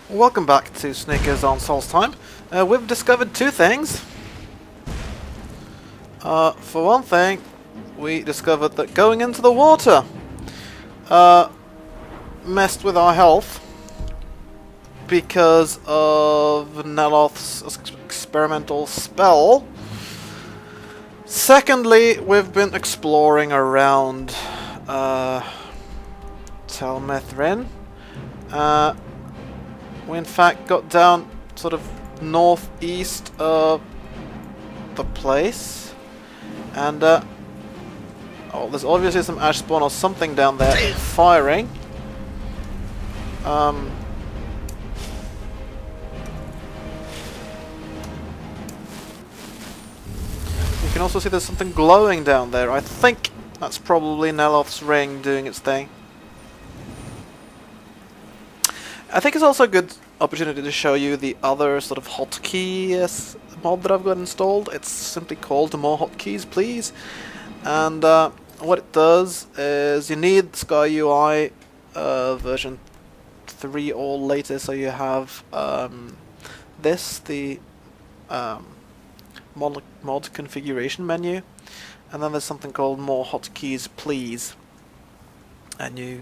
Welcome back to Sneakers on Solstheim. We've discovered two things. For one thing, we discovered that going into the water messed with our health because of Neloth's experimental spell. Secondly, we've been exploring around Telmethrin. We in fact got down sort of northeast of the place, and oh, there's obviously some ash spawn or something down there firing. You can also see there's something glowing down there. I think that's probably Neloth's ring doing its thing. I think it's also a good opportunity to show you the other sort of Hotkeys mod that I've got installed. It's simply called More Hotkeys, Please. And what it does is you need SkyUI version 3 or later, so you have the mod configuration menu, and then there's something called More Hotkeys, Please, and you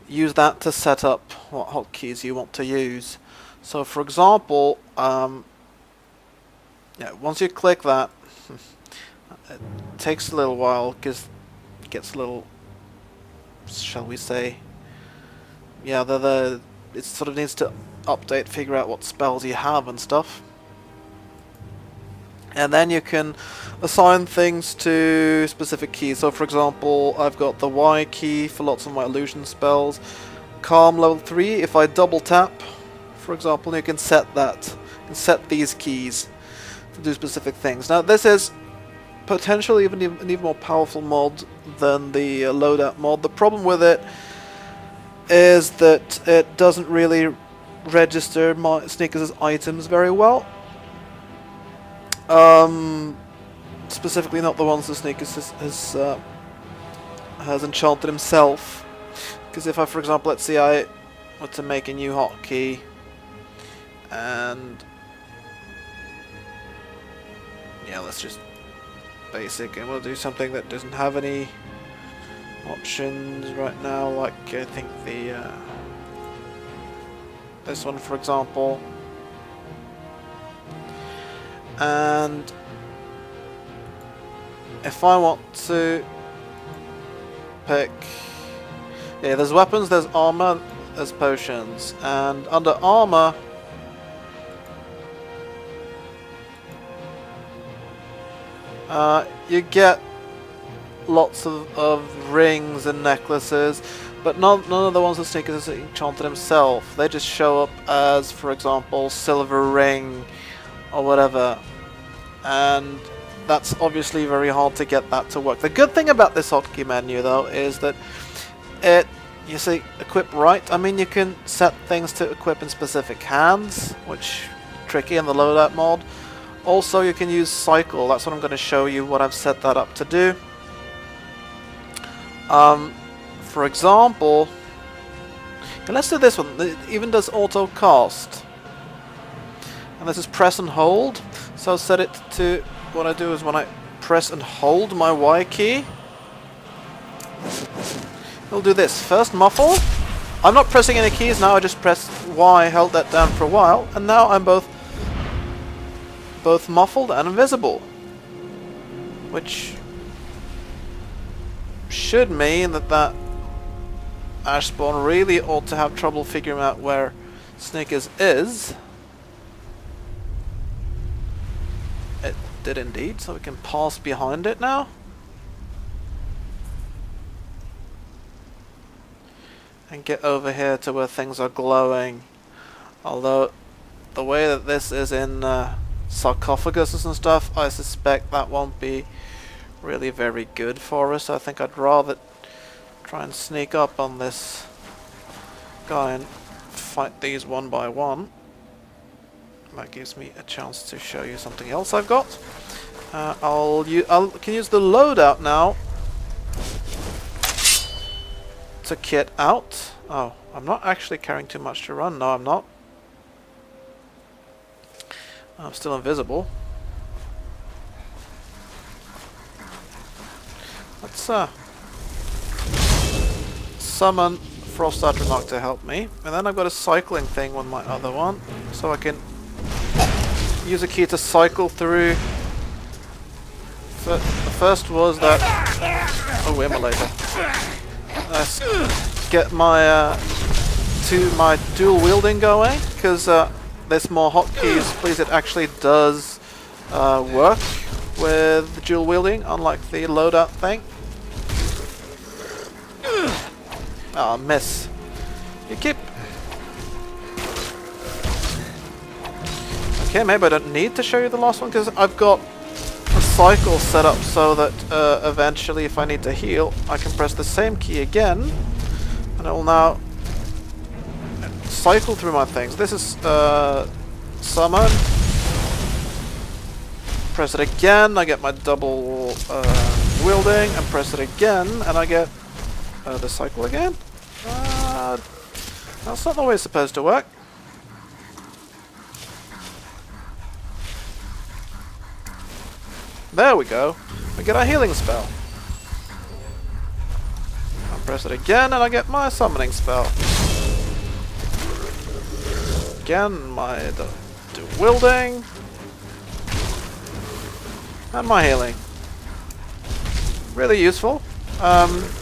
use that to set up what hotkeys you want to use. So for example, once you click that, it takes a little while because it gets a little, shall we say, it sort of needs to update, figure out what spells you have and stuff. And then you can assign things to specific keys. So for example, I've got the Y key for lots of my illusion spells. Calm level 3, if I double tap, for example, you can set that. You can set these keys to do specific things. Now this is potentially an even more powerful mod than the loadout mod. The problem with it is that it doesn't really register my Sneakers' items very well. Specifically not the ones that Sneakers has enchanted himself. Because if I, for example, let's say I were to make a new hotkey, and let's just basic, and we'll do something that doesn't have any options right now, like I think the this one, for example. And if I want to pick, there's weapons, there's armor, there's potions, and under armor you get lots of rings and necklaces, but none of the ones that Sneakers has enchanted himself. They just show up as, for example, silver ring or whatever, and that's obviously very hard to get that to work. The good thing about this hotkey menu though is that you see equip right, I mean you can set things to equip in specific hands, which is tricky in the loadout mod. Also you can use cycle, that's what I'm going to show you what I've set that up to do. For example, let's do this one, it even does auto cast. And this is press and hold, so I'll set it to, what I do is when I press and hold my Y key, it'll do this. First muffle, I'm not pressing any keys now, I just pressed Y, held that down for a while, and now I'm both muffled and invisible. Which should mean that ash spawn really ought to have trouble figuring out where Sneakers is. It did indeed, so we can pass behind it now. And get over here to where things are glowing. Although, the way that this is in sarcophaguses and stuff, I suspect that won't be really very good for us. I think I'd rather try and sneak up on this guy and fight these one by one. That gives me a chance to show you something else I've got. I can use the loadout now to kit out. Oh, I'm not actually carrying too much to run. No, I'm not. I'm still invisible. Let's summon Frost Atronach to help me, and then I've got a cycling thing on my other one, so I can use a key to cycle through. The first was that. Oh, immolator. Let's get my my dual wielding going, because there's more hotkeys. Please, it actually does work with the dual wielding, unlike the loadout thing. Oh, miss. You keep. Okay, maybe I don't need to show you the last one, because I've got a cycle set up so that eventually, if I need to heal, I can press the same key again, and it will now cycle through my things. This is summon. Press it again, I get my double wielding, and press it again, and I get the cycle again. That's not the way it's supposed to work. There we go. We get our healing spell. I press it again, and I get my summoning spell. Again, my dual wielding. And my healing. Really useful.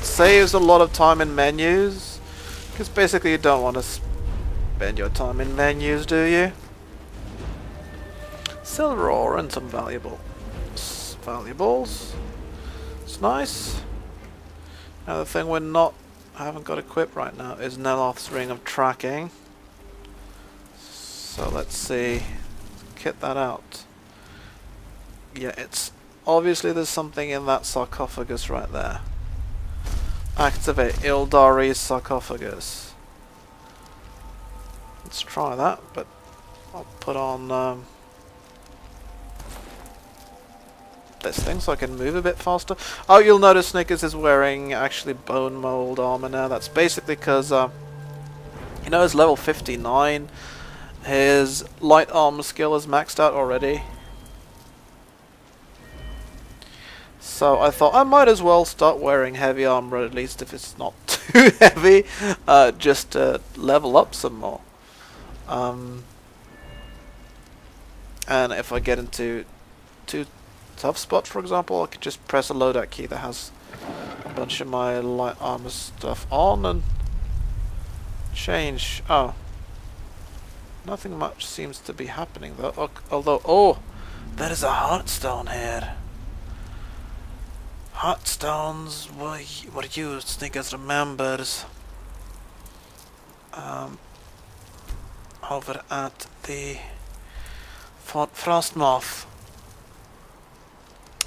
Saves a lot of time in menus. Because basically you don't want to spend your time in menus, do you? Silver ore and some valuables. It's nice. Another thing I haven't got equipped right now is Neloth's Ring of Tracking. So let's see. Kit that out. Yeah, it's obviously there's something in that sarcophagus right there. Activate Ildari's sarcophagus. Let's try that, but I'll put on this thing so I can move a bit faster. Oh, you'll notice Snickers is wearing actually bone mold armor now. That's basically because you know, his level 59, his light armor skill is maxed out already. So I thought I might as well start wearing heavy armor, at least if it's not too heavy, just to level up some more. And if I get into too tough spots, for example, I could just press a loadout key that has a bunch of my light armor stuff on and change. Oh, nothing much seems to be happening though. Although, oh, there is a heartstone here. Heartstones were used, Snickers remembers, over at the Fort Frostmoth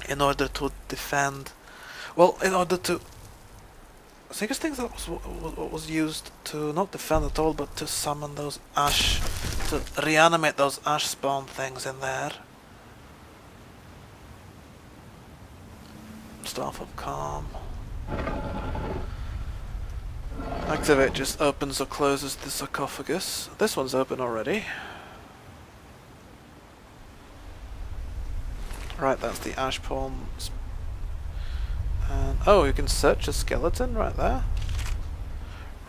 in order to defend. Well, in order to. Snickers thinks that was used to not defend at all, but to summon those ash, to reanimate those ash spawn things in there. Staff of Calm. Activate just opens or closes the sarcophagus. This one's open already. Right, that's the ash palm. And oh, you can search a skeleton right there.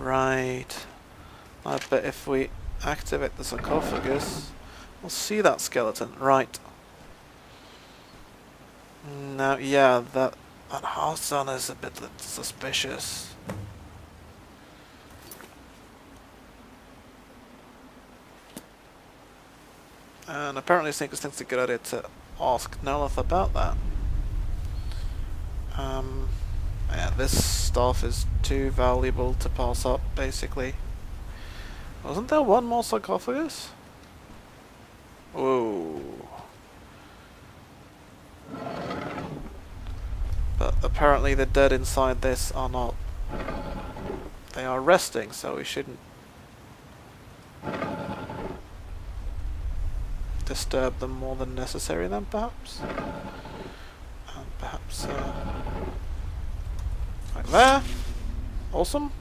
Right. I bet if we activate the sarcophagus, we'll see that skeleton. Right. Now, yeah, that hearthstone is a bit suspicious. And apparently Snickers thinks it's a good idea to ask Neloth about that. Yeah, this stuff is too valuable to pass up, basically. Wasn't there one more sarcophagus? Whoa. But apparently the dead inside this are not. They are resting, so we shouldn't disturb them more than necessary then, perhaps? And perhaps, like there. Awesome.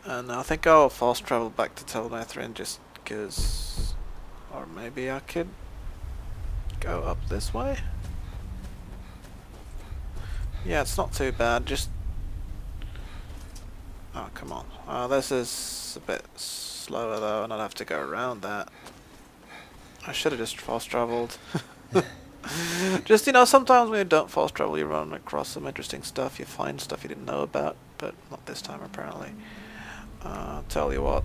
And I think I'll fast travel back to Tel Nethryn just because Or maybe I could go up this way? Yeah, it's not too bad, just... Oh, come on. This is a bit slower though, and I'd have to go around that. I should have just fast traveled. Just, you know, sometimes when you don't fast travel you run across some interesting stuff, you find stuff you didn't know about, but not this time apparently. Tell you what.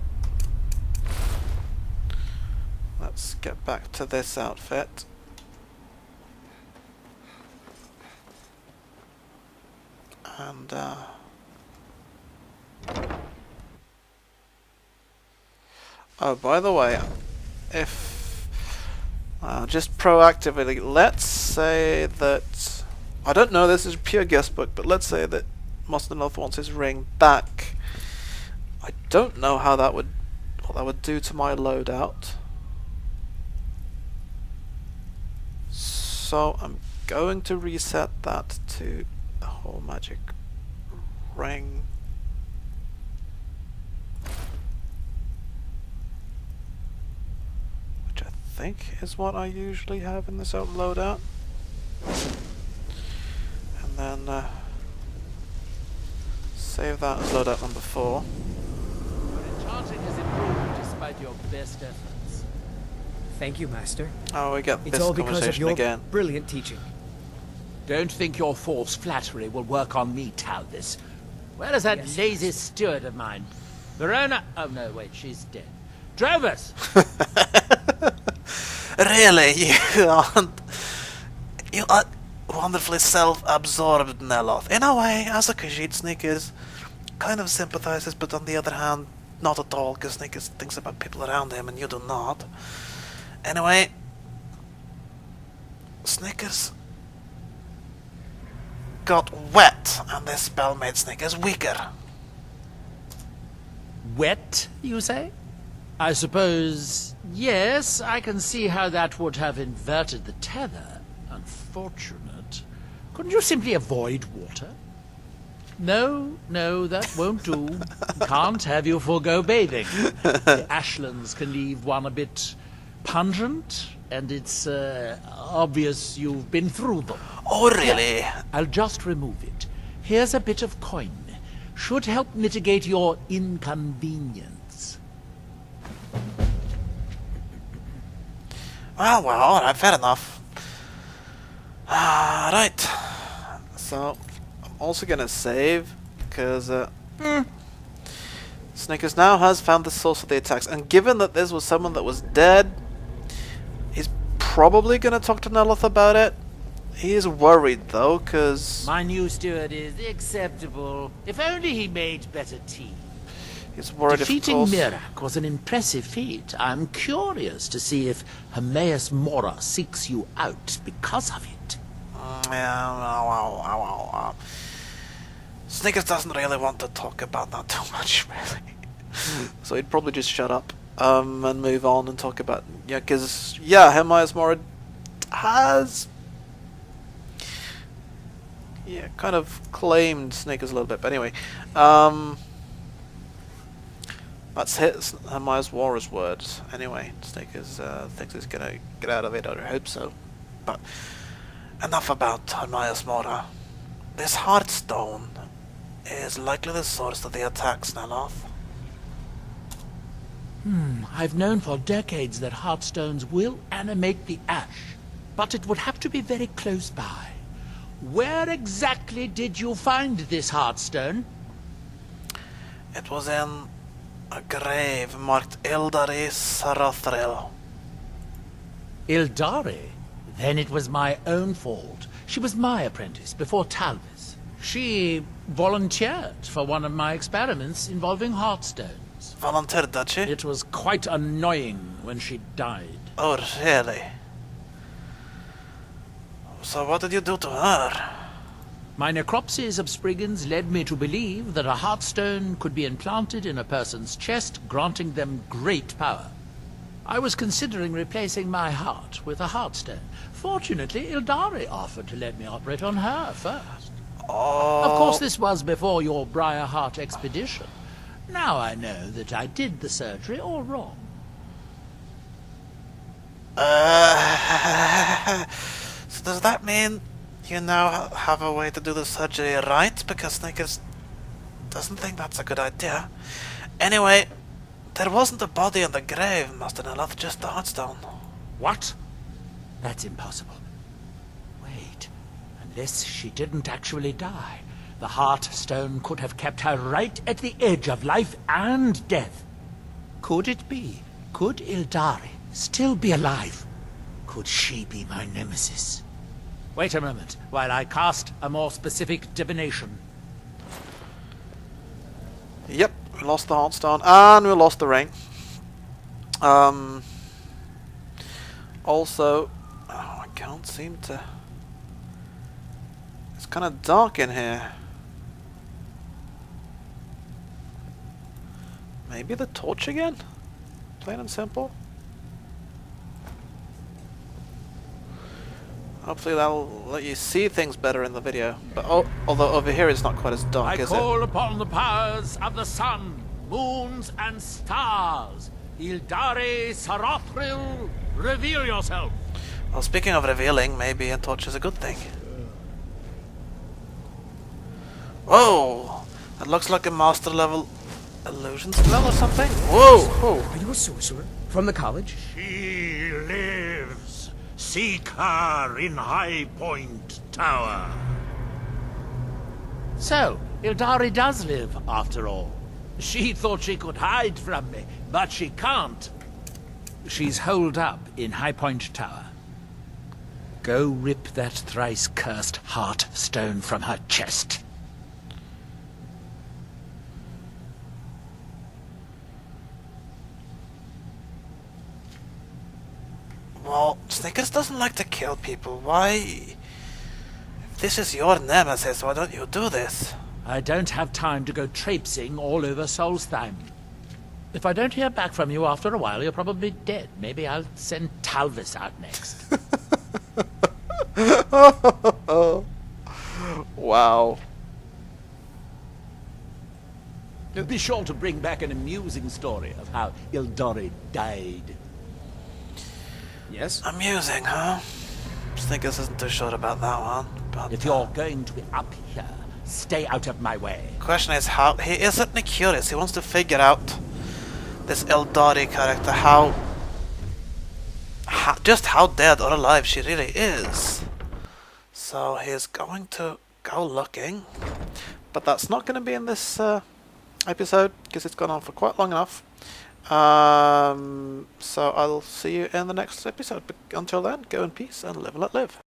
Let's get back to this outfit. And, oh, by the way, if... just proactively, let's say that... I don't know, this is pure guessbook, but let's say that Monster North wants his ring back. I don't know how that would... what that would do to my loadout. So, I'm going to reset that to the whole magic ring. Which I think is what I usually have in this loadout. And then save that as loadout number 4. Your enchanting has improved despite your best efforts. Thank you, Master. Oh, we get It's this all because of conversation your again. brilliant teaching. Don't think your false flattery will work on me, Talvis. Where is that Yes, lazy steward of mine? Verona? Oh no, wait, she's dead. Drovers! Really, you are wonderfully self-absorbed, Neloth. In a way, as a Khajiit, Snickers kind of sympathizes, but on the other hand, not at all, because Snickers thinks about people around him and you do not. Anyway, Snickers got wet, and this spell made Snickers weaker. Wet, you say? I suppose, yes, I can see how that would have inverted the tether. Unfortunate. Couldn't you simply avoid water? No, that won't do. Can't have you forego bathing. The ashlands can leave one a bit pungent, and it's obvious you've been through them. Oh, really? I'll just remove it. Here's a bit of coin. Should help mitigate your inconvenience. Well, alright, fair enough. Right. So, I'm also gonna save, because, Snickers now has found the source of the attacks, and given that this was someone that was dead, he's probably gonna talk to Neloth about it. He is worried, though, because... My new steward is acceptable. If only he made better tea. he's worried, Defeating of course... Mirak was an impressive feat. I'm curious to see if Hermaeus Mora seeks you out because of it. Yeah, Snickers doesn't really want to talk about that too much, really. So he'd probably just shut up and move on and talk about... Yeah, because, yeah, Hermaeus Mora has... yeah, kind of claimed Snickers a little bit, but anyway. That's Hermaeus Mora's words. Anyway, Snickers thinks he's gonna get out of it, I hope so. But enough about Hermaeus Mora. This Heartstone is likely the source of the attacks, Neloth. I've known for decades that heartstones will animate the ash, but it would have to be very close by. Where exactly did you find this heartstone? It was in a grave marked Ildari Sarathril. Ildari? Then it was my own fault. She was my apprentice before Talvis. She volunteered for one of my experiments involving heartstones. Volunteered, did she? It was quite annoying when she died. Oh, really? So what did you do to her? My necropsies of Spriggans led me to believe that a heartstone could be implanted in a person's chest, granting them great power. I was considering replacing my heart with a heartstone. Fortunately, Ildari offered to let me operate on her first. Oh. Of course, this was before your Briarheart expedition. Now I know that I did the surgery all wrong. So does that mean you now have a way to do the surgery right? Because Snickers doesn't think that's a good idea. Anyway, there wasn't a body in the grave, Master Neloth, just the heartstone. What? That's impossible. Wait, unless she didn't actually die, the Heartstone could have kept her right at the edge of life and death. Could it be? Could Ildari still be alive? Could she be my nemesis? Wait a moment, while I cast a more specific divination. Yep, we lost the heartstone and we lost the ring. Also, oh, I can't seem to. It's kind of dark in here. Maybe the torch again? Plain and simple. Hopefully that'll let you see things better in the video. But although over here it's not quite as dark, I is it? call upon the powers of the sun, moons, and stars. Ildari Sarathril, reveal yourself. Well, speaking of revealing, maybe a torch is a good thing. Whoa! That looks like a master level illusion spell or something. Whoa! Whoa. Are you a sorcerer? From the college? She lives. Seek her in High Point Tower. So, Ildari does live, after all. She thought she could hide from me, but she can't. She's holed up in High Point Tower. Go rip that thrice-cursed Heartstone from her chest. Well, Snickers doesn't like to kill people. Why? If this is your nemesis, why don't you do this? I don't have time to go traipsing all over Solstheim. If I don't hear back from you after a while, you're probably dead. Maybe I'll send Talvis out next. Wow. Be sure to bring back an amusing story of how Ildari died. Yes? Amusing, huh? Snickers isn't too sure about that one. But If you're going to be up here, stay out of my way. question is how he is certainly curious. He wants to figure out this Eldari character, how just how dead or alive she really is. So he's going to go looking, but that's not going to be in this episode because it's gone on for quite long enough. So I'll see you in the next episode. But until then, go in peace and live and let live.